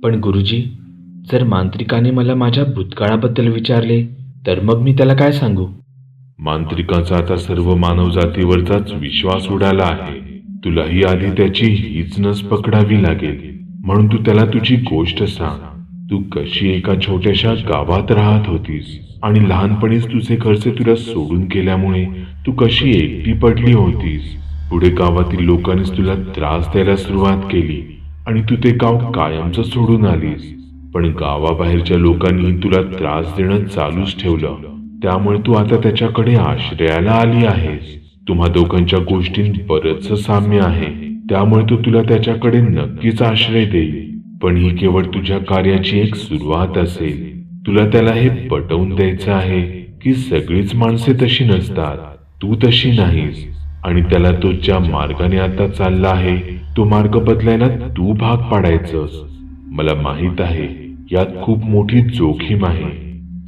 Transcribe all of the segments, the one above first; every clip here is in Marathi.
पण गुरुजी, जर मांत्रिकाने मला माझ्या भूतकाळाबद्दल विचारले तर मग मी त्याला काय सांगू? मांत्रिकाचा आता सर्व मानवजातीवरचाच विश्वास उडाला आहे. तुलाही आधी त्याची हीच नस पकडावी लागेल. म्हणून तू त्याला तुझी गोष्ट सांग. तू कशी एका छोट्याशा गावात राहत होतीस आणि लहानपणीच तुझे घरचे तुला सोडून गेल्यामुळे तू कशी एकटी पडली होतीस. पुढे गावातील लोकांनीच तुला त्रास द्यायला सुरुवात केली आणि तू ते गाव कायमचं सोडून आलीस. पण गावाबाहेरच्या लोकांनी तुला त्रास देणं चालूच ठेवलं. त्यामुळे तू आता त्याच्याकडे आश्रयाला आली आहेस. तुम्हा दोघांच्या गोष्टींत बरंच साम्य आहे. त्यामुळे तो तुला त्याच्याकडे नक्कीच आश्रय देईल. पण ही केवळ तुझ्या कार्याची एक सुरुवात असेल. तुला त्याला हे पटवून द्यायचं आहे की सगळीच माणसे तशी नसतात, तू तशी नाहीस. आणि त्याला तो ज्या मार्गाने आता चालला आहे तो मार्ग बदलायला तू भाग पाडायचंस. मला माहित आहे यात खूप मोठी जोखीम आहे.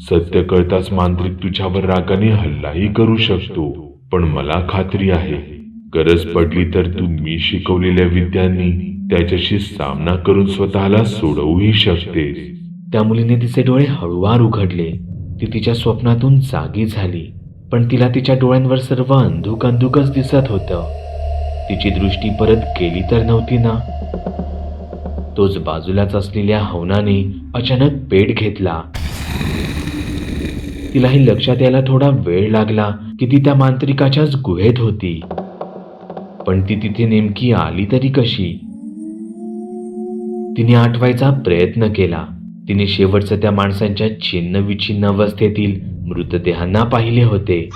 सत्य कळताच मांत्रिक तुझ्यावर रागाने हल्लाही करू शकतो. पण मला खात्री आहे गरज पडली तर तू मी शिकवलेल्या विद्यांनी त्याच्याशी सामना करून स्वतःला सोडवूही शकतेस. त्या मुलीने तिचे डोळे हळूवार उघडले. ती तिच्या स्वप्नातून जागी झाली, पण तिला तिच्या डोळ्यांवर सर्व अंधुक अंधुकच दिसत होतं. तिची दृष्टी परत गेली तर नव्हती ना? तोच बाजूलाच असलेल्या हवनाने अचानक पेट घेतला. तिलाही लक्षात यायला थोडा वेळ लागला की ती त्या मांत्रिकाच्याच गुहेत होती. पण ती तिथे नेमकी आली तरी कशी? तिने आठवायचा प्रयत्न केला. तिने शेवटचं त्या माणसांच्या छिन्न विछिन्न अवस्थेतील मृतदेहांना पाहिले होते.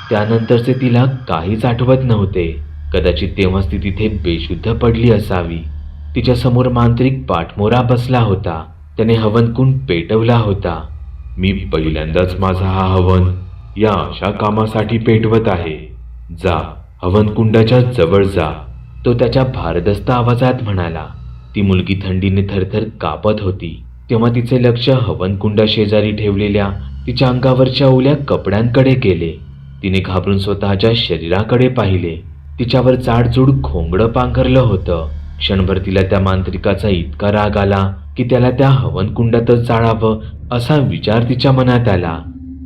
त्यानंतरचे तिला काहीच आठवत नव्हते. कदाचित तेव्हाच ती तिथे बेशुद्ध पडली असावी. तिच्या समोर मांत्रिक पाठमोरा बसला होता. त्याने हवनकुंड पेटवला होता. मी पहिल्यांदाच माझा हा हवन या अशा कामासाठी पेटवत आहे. जा, हवनकुंडाच्या जवळ जा, तो त्याच्या भारदस्त आवाजात म्हणाला. ती मुलगी थंडीने थरथर कापत होती. तेव्हा तिचे लक्ष हवनकुंडा शेजारी ठेवलेल्या तिच्या अंगावरच्या ओल्या कपड्यांकडे गेले. तिने घाबरून स्वतःच्या शरीराकडे पाहिले. तिच्यावर जाडजूड खोंगडं पांघरलं होतं. क्षणभर तिला त्या मांत्रिकाचा इतका राग आला की त्याला त्या हवनकुंडातच जाळावं असा विचार तिच्या मनात आला.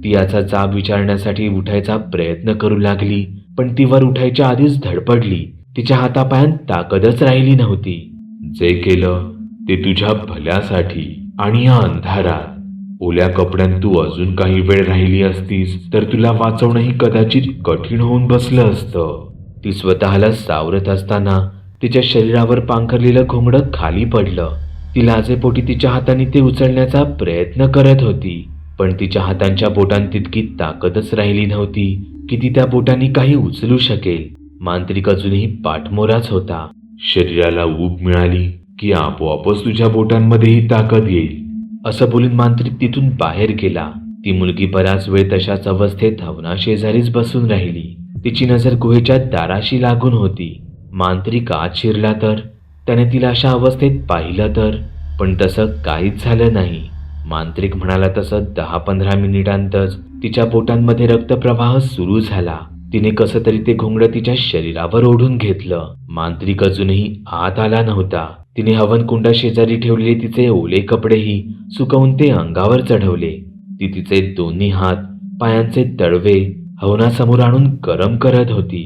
ती याचा जाब विचारण्यासाठी उठायचा प्रयत्न करू लागली, पण ती वर उठायच्या आधीच धडपडली. तिच्या हातापायांत ताकदच राहिली नव्हती. जे केलं ते तुझ्या भल्यासाठी. आणि या अंधारात ओल्या कपड्यात तू अजून काही वेळ राहिली असतीस तर तुला वाचवणंही कदाचित कठीण होऊन बसलं असतं. ती स्वतःला सावरत असताना तिच्या शरीरावर पांघरलेलं घोंगडं खाली पडलं. ती लाजेपोटी तिच्या हाताने ते उचलण्याचा प्रयत्न करत होती, पण तिच्या हातांच्या बोटांत तितकी ताकदच राहिली नव्हती की ती त्या बोटांनी काही उचलू शकेल. मांत्रिक अजूनही पाठमोराच होता. शरीराला ऊब मिळाली की आपोआपच तुझ्या बोटांमध्येही ताकद येईल, असं बोलून मांत्रिक तिथून बाहेर गेला. ती मुलगी बराच वेळ तशाच अवस्थेत हवनाशेजारीच बसून राहिली. तिची नजर गुहेच्या दाराशी लागून होती. मांत्रिक आत शिरला तर त्याने तिला अशा अवस्थेत पाहिलं तर, पण तसं काहीच झालं नाही. मांत्रिक म्हणाला तसं 10-15 मिनिटांतच तिच्या बोटांमध्ये रक्तप्रवाह सुरू झाला. तिने कसं तरी ते घोंगडं तिच्या शरीरावर ओढून घेतलं. मांत्रिक अजूनही आत आला नव्हता. तिने हवनकुंडा शेजारी ठेवलेले तिचे ओले कपडेही सुकवून ते अंगावर चढवले. ती तिचे दोन्ही हात, पायांचे तळवे हवनासमोर आणून गरम करत होती.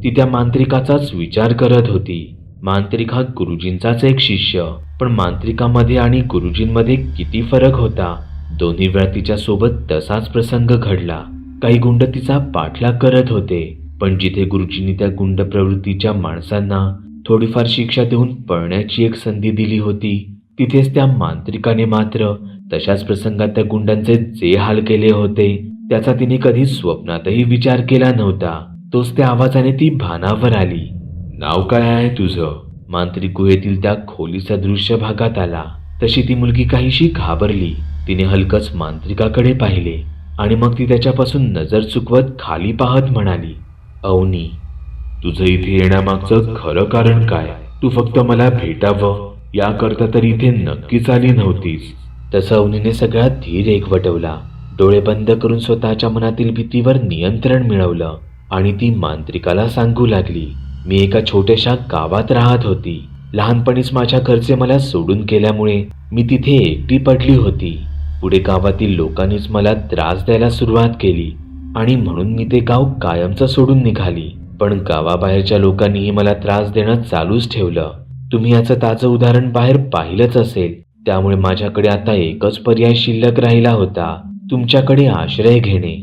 ती त्या मांत्रिकाचाच विचार करत होती. मांत्रिक हा गुरुजींचाच एक शिष्य, पण मांत्रिकामध्ये आणि गुरुजींमध्ये किती फरक होता. दोन्ही वेळा तिच्या सोबत तसाच प्रसंग घडला. काही गुंड तिचा पाठलाग करत होते, पण जिथे गुरुजींनी त्या गुंड प्रवृत्तीच्या माणसांना थोडीफार शिक्षा देऊन पळण्याची एक संधी दिली होती, तिथेच त्या मांत्रिकाने मात्र तशाच प्रसंगात त्या गुंडांचे जे हाल केले होते त्याचा तिने कधी स्वप्नातही विचार केला नव्हता. तोच त्या आवाजाने ती भानावर आली. नाव काय आहे तुझं? मांत्रिक गुहेतील त्या खोलीसदृश्य भागात आला. तशी ती मुलगी काहीशी घाबरली. तिने हलकच मांत्रिकाकडे पाहिले आणि मग ती त्याच्यापासून नजर चुकवत खाली पाहत म्हणाली, अवनी. तुझं इथे येण्यामागचं खरं कारण काय? तू फक्त मला भेटावं याकरता तरी इथे नक्कीच आली नव्हतीस. तसं अवनीने सगळा धीर एकवटवला. डोळे बंद करून स्वतःच्या मनातील भीतीवर नियंत्रण मिळवलं आणि ती मांत्रिकाला सांगू लागली, मी एका छोट्याशा गावात राहत होती. लहानपणीच माझ्या घरचे मला सोडून केल्यामुळे मी तिथे एकटी पडली होती. पुढे गावातील लोकांनीच मला त्रास द्यायला सुरुवात केली आणि म्हणून मी ते गाव कायमचं सोडून निघाली. पण गावाबाहेरच्या लोकांनीही मला त्रास देणं चालूच ठेवलं. तुम्ही याचं ताजं उदाहरण बाहेर पाहिलंच असेल. त्यामुळे माझ्याकडे आता एकच पर्याय शिल्लक राहिला होता, तुमच्याकडे आश्रय घेणे.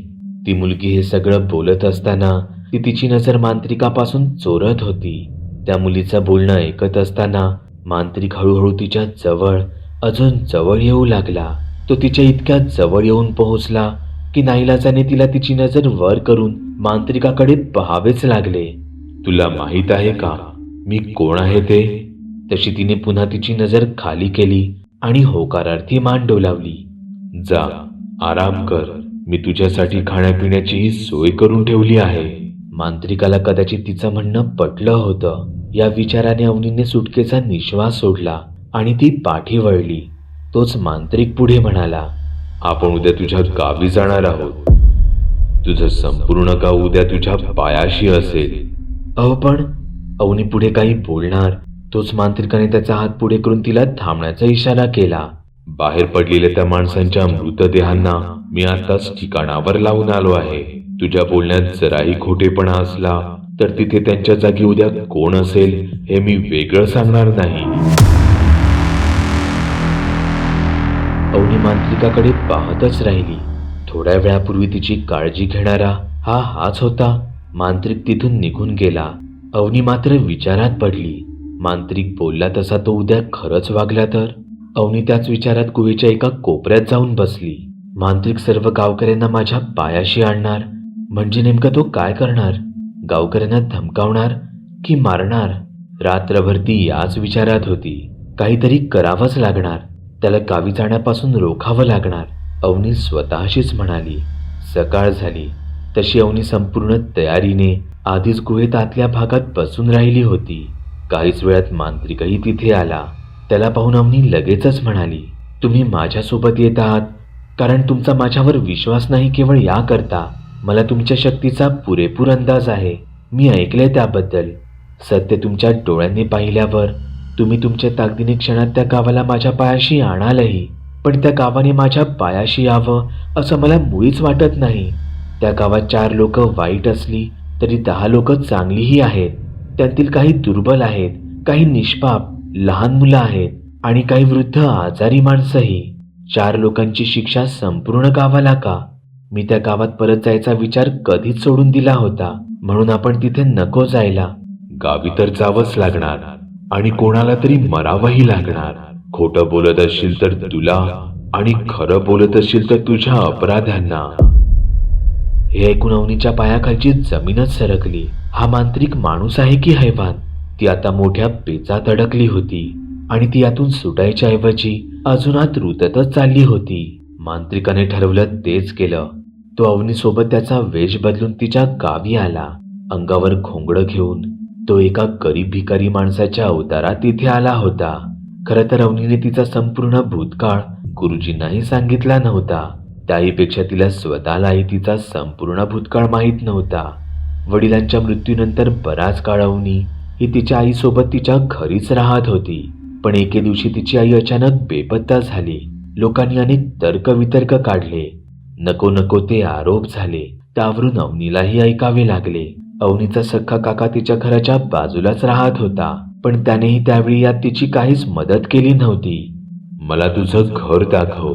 ती मुलगी हे सगळं बोलत असताना ती तिची नजर मांत्रिकापासून चोरत होती. त्या मुलीचं बोलणं ऐकत असताना मांत्रिक हळूहळू तिच्या जवळ, अजून जवळ येऊ लागला. तो तिच्या इतक्या जवळ येऊन पोहोचला की नाईलाजाने तिला तिची नजर वर करून मांत्रिकाकडे पाहावेच लागले. तुला माहित आहे का मी कोण आहे ते? तशी तिने पुन्हा तिची नजर खाली केली आणि होकारार्थी मान डोलावली. जा, आराम कर. मी तुझ्यासाठी खाण्यापिण्याचीही सोय करून ठेवली आहे. मांत्रिकाला कदाचित तिचं म्हणणं पटलं होतं. या विचाराने अवनीने सुटकेचा निश्वास सोडला आणि ती पाठी वळली. तोच मांत्रिक पुढे म्हणाला, आपण उद्या तुझ्या गावी जाणार आहोत. तुझं संपूर्ण गाव उद्या तुझ्या पायाशी असेल. अहो पण, अवनी पुढे काही बोलणार तोच मांत्रिकाने त्याचा हात पुढे करून तिला थांबण्याचा इशारा केला. बाहेर पडलेल्या त्या माणसांच्या मृतदेहांना मी आताच ठिकाणावर लावून आलो आहे. तुझ्या बोलण्यात जराही खोटेपणा असला तर तिथे त्यांच्या जागी उद्या कोण असेल हे मी वेगळं सांगणार नाही. अवनी मांत्रिकाकडे पाहतच राहिली. थोड्या वेळापूर्वी तिची काळजी घेणारा हाच होता. मांत्रिक तिथून निघून गेला. अवनी मात्र विचारात पडली. मांत्रिक बोलला तसा तो उद्या खरंच वागला तर? अवनी त्याच विचारात गुहेच्या एका कोपऱ्यात जाऊन बसली. मांत्रिक सर्व गावकऱ्यांना माझ्या पायाशी आणणार म्हणजे नेमकं तो काय करणार? गावकऱ्यांना धमकावणार की मारणार? रात्रभर ती याच विचारात होती. काहीतरी करावंच लागणार. त्याला गावी जाण्यापासून रोखावं लागणार, अवनी स्वतःशीच म्हणाली. सकाळ झाली तशी अवनी संपूर्ण तयारीने आधीच गुहेत आतल्या भागात बसून राहिली होती. काहीच वेळात मांत्रिकही तिथे आला. त्याला पाहून अवनी लगेचच म्हणाली, तुम्ही माझ्यासोबत येत आहात कारण तुमचा माझ्यावर विश्वास नाही, केवळ याकरता मला तुमच्या शक्तीचा पुरेपूर अंदाज आहे. मी ऐकलंय त्याबद्दल. सत्य तुमच्या डोळ्यांनी पाहिल्यावर तुम्ही तुमच्या ताकदीने क्षणात त्या गावाला माझ्या पायाशी आणालही. पण त्या गावाने माझ्या पायाशी यावं असं मला मुळीच वाटत नाही. त्या गावात 4 लोक वाईट असली तरी 10 लोक चांगलीही आहेत. त्यातील काही दुर्बल आहेत, काही निष्पाप लहान मुलं आहेत आणि काही वृद्ध आजारी माणसंही. 4 लोकांची शिक्षा संपूर्ण गावाला का? मी त्या गावात परत जायचा विचार कधीच सोडून दिला होता. म्हणून आपण तिथे नको जायला. गावी तर जावंच लागणार आणि कोणाला तरी मरावंही लागणार. खोटं बोलत असशील तर तुला आणि खरं बोलत असशील तर तुझ्या अपराध्यांना. हे ऐकून अवनीच्या पायाखालची जमीनच सरकली. हा मांत्रिक माणूस आहे की हैवान? ती आता मोठ्या पेचात अडकली होती आणि ती यातून सुटायच्या ऐवजी अजून आत रुततच चालली होती. मांत्रिकाने ठरवलं तेच केलं. तो अवनीसोबत त्याचा वेश बदलून तिच्या गावी आला. अंगावर घोंगडं घेऊन तो एका गरीब भिकारी माणसाच्या अवतारात तिथे आला होता. खरं तर अवनीने तिचा संपूर्ण भूतकाळ गुरुजींनाही सांगितला नव्हता. त्याहीपेक्षा तिला स्वतःलाही तिचा संपूर्ण भूतकाळ माहीत नव्हता. वडिलांच्या मृत्यूनंतर बराच काळ अवनी ही तिच्या आईसोबत तिच्या घरीच राहत होती. पण एके दिवशी तिची आई अचानक बेपत्ता झाली. लोकांनी अनेक तर्कवितर्क काढले. नको नको ते आरोप झाले. त्यावरून अवनीलाही ऐकावे लागले. अवनीचा सख्खा काका तिच्या घराच्या बाजूलाच राहत होता, पण त्यानेही त्यावेळी यात तिची काहीच मदत केली नव्हती. मला तुझं घर दाखव.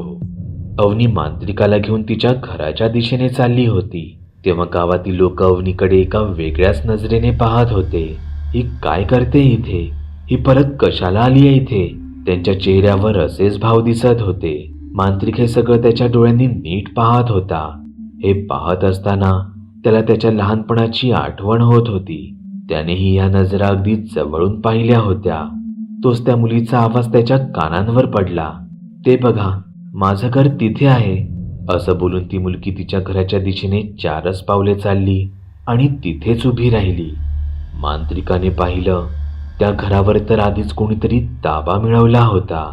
अवनी मांत्रिकाला घेऊन तिच्या घराच्या दिशेने चालली होती. तेव्हा गावातील लोक अवनीकडे एका वेगळ्याच नजरेने पाहत होते. ही काय करते इथे? ही परत कशाला आली आहे इथे? त्यांच्या चेहऱ्यावर असेच भाव दिसत होते. मांत्रिक हे सगळं त्याच्या डोळ्यांनी नीट पाहत होता. हे पाहत असताना त्याला त्याच्या लहानपणाची आठवण होत होती. त्यानेही या नजरा अगदी जवळून पाहिल्या होत्या. तोच त्या मुलीचा आवाज त्याच्या कानांवर पडला. ते बघा, माझं घर तिथे आहे. असं बोलून ती मुलगी तिच्या घराच्या दिशेने 4 पावले चालली आणि तिथेच उभी राहिली. मांत्रिकाने पाहिलं, त्या घरावर तर आधीच कोणीतरी ताबा मिळवला होता.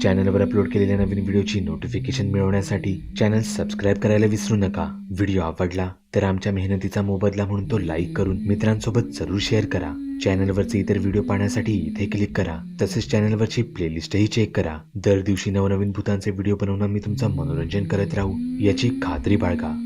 चॅनलवर अपलोड केलेल्या नवीन व्हिडिओची नोटिफिकेशन मिळवण्यासाठी चॅनल सबस्क्राईब करायला विसरू नका. व्हिडिओ आवडला तर आमच्या मेहनतीचा मोबदला म्हणून तो लाईक करून मित्रांसोबत जरूर शेअर करा. चॅनलवरचे इतर व्हिडिओ पाहण्यासाठी इथे क्लिक करा. तसेच चॅनलवरची प्लेलिस्टही चेक करा. दर दिवशी नवनवीन भूतांचे व्हिडिओ बनवून मी तुमचं मनोरंजन करत राहू याची खात्री बाळगा.